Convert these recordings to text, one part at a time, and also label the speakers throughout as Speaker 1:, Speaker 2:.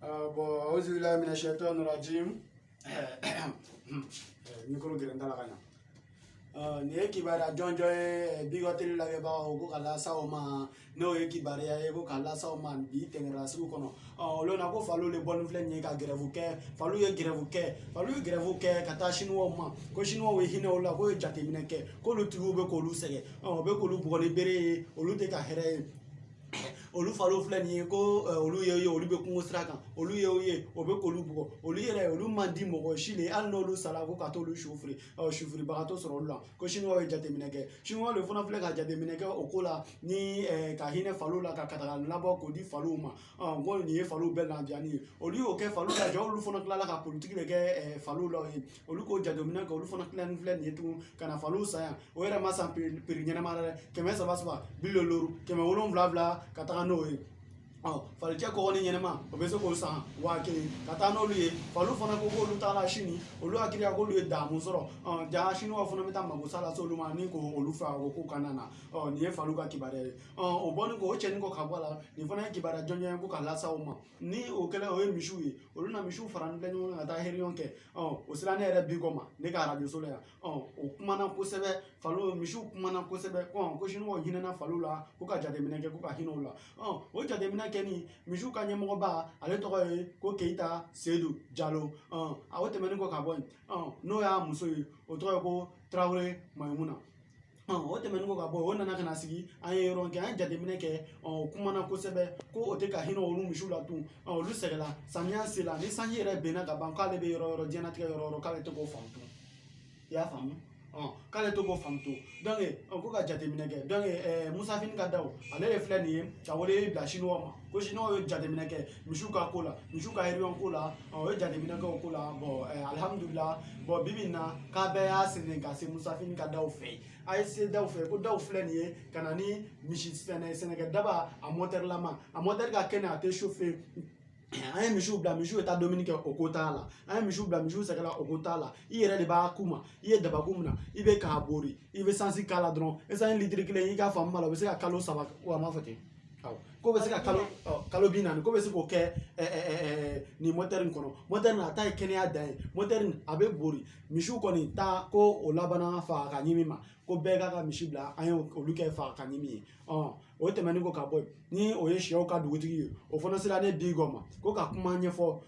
Speaker 1: أعوذ بالله من الشيطان الرجيم. Micro giranda la kana. Ne kibara jonjo bigotil la ba ko kala saoma no kibara ya ko kala saoma bi tengra su kono. Lo na ko falu le bon flen ni ka grève ke falu ye grève ke kata chinois ma ko chinois we hina ola ko jate mineke ko lu tugo be ko lu sege be ko lu bugoni bere olu te ka here olu falo flani ko olu ye olu be kungo straka olu ye obe kolu bugo olu yere olu mandi mogo shile an no lu sala ko ka to lu shufri ba to soro la ko chinois we jate mineke chinois le fona fle ka jate mineke okola ni ka hine falo la ka kata la ba ko di falo ma ngo ni falo be na diani olu o ke falo la jo lu fona kala ka politique le ke falo la olu ko jate mineke olu fona klan fle ni tu kana falo sa o yere ma sam pirinyana mara ke me sa basba biloloru ke me wolon vla kata no fali cɛ kɔgɔ ni ɲɛnɛma o bɛ se k'o san 1000 ka taa n'olu ye falu fana ko k'olu t'a la sini olu hakili k'olu ye damu sɔrɔ ja siniwa fana bɛ taa mago sa lase olu ma ni ko olu fɛ ko k'u kana na nin ye falu ka kibaruya ye o bɔni ko o cɛnin kɔ ka bɔ a la nin fana ye kibaruya jɔnjɔn ye ko ka lase aw ma ni o kɛlen o ye misiw ye olu na misiw fara ni ɲɔgɔn kan ka taa heriɲɔgɔn kɛ o sera ne yɛrɛ bi kɔ ma ne ka arajo so la yan o kumana kosɛbɛ falu misiw kumana kosɛbɛ ko siniwa hinɛna falu la ko ka jateminɛ kɛ ko ka hinɛ o la o jateminɛ ni misiw ka ɲɛmɔgɔba ale tɔgɔ ye ko Keita Seydou Diallo o tɛmɛnen kɔ ka bɔ yen n'o y'a muso ye o tɔgɔ ye ko Traoré Maïmouna o tɛmɛnen kɔ ka bɔ o nana ka na sigi an ye yɔrɔ kɛ an ye jateminɛ kɛ o kumana kosɛbɛ ko o tɛ ka hinɛ olu misiw la tun olu sɛgɛla samiya sela ni sanji yɛrɛ benna ka ban k'ale bɛ yɔrɔ yɔrɔ diɲɛlatigɛ yɔrɔ yɔrɔ k'ale tɛ k'o faamu tun i y'a faamu k'ale to k'o faamu to ko ka jateminɛ kɛ Musa Fini ka daw ale de filɛ nin ye ka wele bila chinois ma ko chinois ye jateminɛ kɛ misiw ka ko la misiw ka heriɲɔgɔn ko la o ye jateminɛ kɛ o ko la alhamdulillah bibi in na k'a bɛɛ y'a siri ka se Musa Fini ka daw fɛ a ye se daw fɛ ko daw filɛ nin ye ka na ni misi sɛnɛkɛ daba a moteur lama a moteur ka kɛnɛ a tɛ chauffer an ye misiw bila misiw ye taa dumuni kɛ o ko t'a la an ye misiw bila misiw sɛgɛla o ko t'a la i yɛrɛ de b'a k'u ma i ye dabaku min na i bɛ k'a bori i bɛ sansi k'a la dɔrɔn esansi litiri 1 i k'a faamu ma la o bɛ se ka kalo 3 wa m'a fɔ ten ko bɛ se ka kalo 40 ko bɛ se k'o kɛ nin moteur in kɔnɔ moteur in a ta ye kɛnɛya dan ye moteur in a bɛ bori misiw kɔni ta ko o labanna faga ka ɲimi ma ko bɛɛ k'a ka misi bila an ye olu kɛ faga ka ɲimi ye o tɛmɛnen ko ka bɔ yen ni o ye sɛw ka dugutigi ye o fana sera ne di gɔ ma ko ka kuma ɲɛfɔ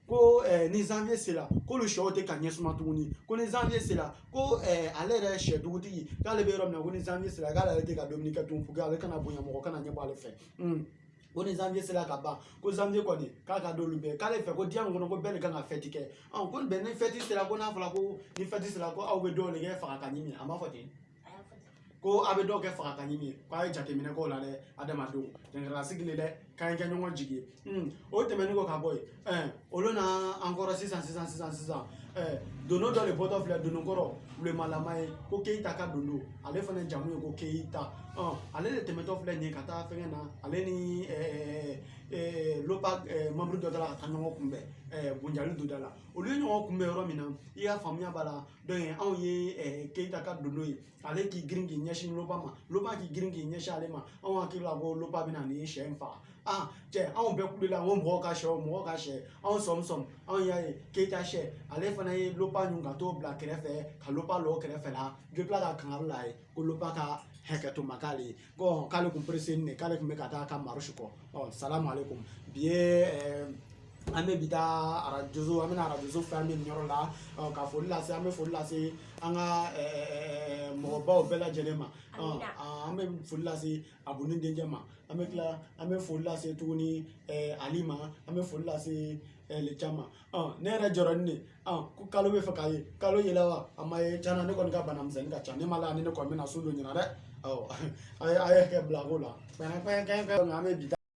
Speaker 1: ko ni janvier sera k'olu sɛw tɛ ka ɲɛsuma tuguni ko ni janvier sera ko ale yɛrɛ sɛ dugutigi k'ale bɛ yɔrɔ min na ko ni janvier sera k'ale yɛrɛ tɛ ka dumuni kɛ tun pour que ale kana bonya mɔgɔ kana ɲɛbɔ ale fɛ ko ni janvier sera ka ban ko janvier kɔni k'a ka d'olu bɛɛ k'ale fɛ ko diɲɛ kɔnɔ ko bɛɛ de kan ka fête kɛ ko bɛn ni fête sera ko n'a fɔra ko ni fête sera ko aw bɛ dɔw de kɛ faga ka ɲimi a ma fɔ ten ko a bɛ dɔw kɛ faga ka ɲimi k'a ye jateminɛ k'o la dɛ adamadenw jɛnɛrɛlasigi le dɛ k'an kɛ ɲɔgɔn jigi ye o tɛmɛnen kɔ ka bɔ yen olu na an kɔrɔ sisan dono dɔ de bɔtɔ filɛ dono kɔrɔ wulemalama ye ko Keita ka dono ale fana jamu ye ko Keita ale de tɛmɛtɔ filɛ nin ye ka taa fɛngɛ na ale ni lopa membre dɔ taara ka taa ɲɔgɔn kunbɛn bonjali dɔ da la olu ye ɲɔgɔn kunbɛn yɔrɔ min na i y'a faamuya b'a la anw ye Keita ka dono ye ale k'i girin k'i ɲɛsin lopa ma lopa k'i girin k'i ɲɛsin ale ma anw hakili la ko lopa bɛ na nin sɛ in faga cɛ anw bɛɛ kulela ko mɔgɔ ka sɛ anw sɔmi anw y'a ye Keita sɛ ale fana ye lopa ɲun ka t'o bila kɛrɛfɛ ka lopa lɔ kɛrɛfɛ la jo tila ka kangari la ye ko lopa ka hakɛ to ma k'ale ye k'ale kun pressé nin k'ale kun bɛ ka taa ka marche kɔ salamu aleykum bi ye an bɛ bi taa arajo an bɛna arajo fɛ an bɛ nin yɔrɔ la ka foli lase an bɛ foli lase an ka mɔgɔbaw bɛɛ lajɛlen ma an bɛ foli lase Abuni denkɛ ma an bɛ tila an bɛ foli lase tuguni Ali ma an bɛ foli lase Leca ma ne yɛrɛ jɔrɔnin de ko kalo bɛ fɛ k'a ye kalo yɛlɛ wa a ma ye tiɲɛna ne kɔni ka bana misɛnnin ka ca ne ma la ni ne kɔni bɛna sun dɔ ɲɛna dɛ a ye kɛ bila ko la an bɛ bi